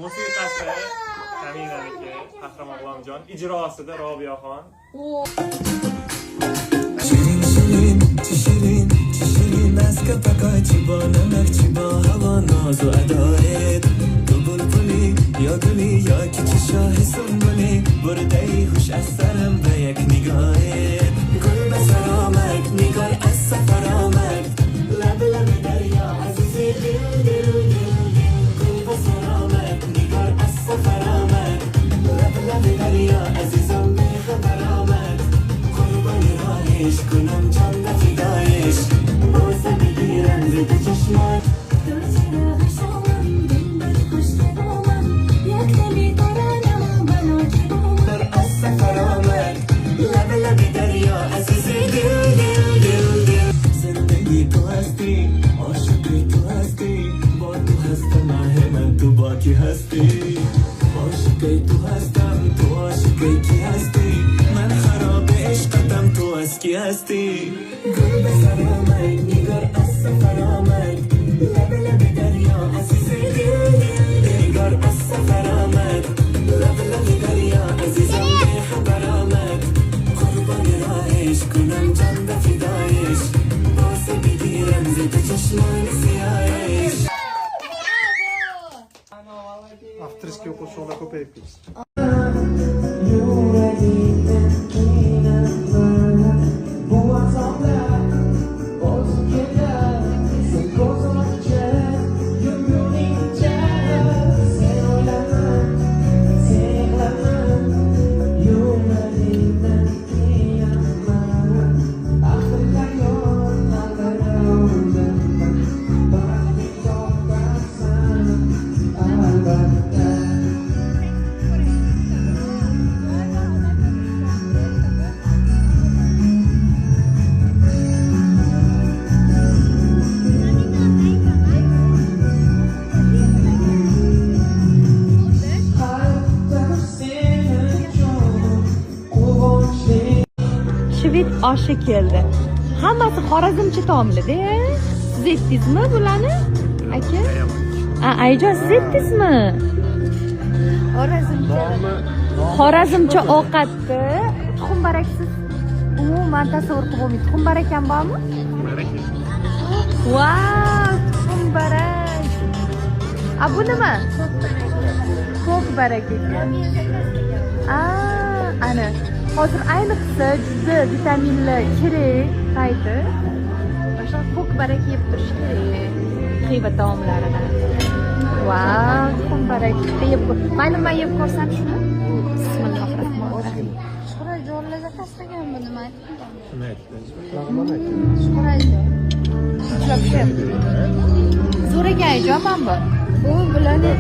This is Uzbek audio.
Musiqasi Kaminaniki, Qahramon G'ulomjon, ijrosida Robiyaxon. Shirin shirin, tishirin, tishirin Naska pakay chibo, namak chibo Hava nozu adoret Tu bulbuli, ya guli, ya kichi shahi sumbuli Burdayi hush az saram va yak nigohet Gul basar omad, nigar az safar omad Lab lab daryo, azizi dil dil dil dil Gul basar omad, nigar az safar omad Lab lab daryo, azizam bexabar omad Qurboni roish, kunam jonda fidoyish Bo'lsa bigiram zidi chashmak Gul basar omad, nigar az safar omad Lab lab daryo, azizi dil dil dil Nigar az safar omad Lab lab daryo, azizam bexabar omad Qurboni roish, kunam jonda fidoyish Bo'lsa bigiram zidi chashmoni siyoyish Avtorskiy qo'shiqlar ko'payib ketdi. Shved oshi keldi. Hammasi xorazmcha taomlada. Siz aytdingizmi bularni? Aka? Ayjon, siz aytdingizmi? Xorazmcha ovqatni tuxum baraksiz. Umuman tasavvur qilib bo'lmaydi. Tuxum barak ham bormi? Barak. Wow, tuxum barak. Bu nima? Ko'k barak ekan. Ana. Hozir ayniqsa juda vitaminli kerak payti. O'sha ko'k barak yeb turish kerak. Xiva taomlaridan. Wow, tuxum barak yeb. Mayli, men yeb ko'rsam shuni. Bismillahirrohmanirrohim. Sho'rajonlarga tashlaganmi nima aytdingiz? Sho'rajon. Zo'r ekan, ayjon bu. Bu bularni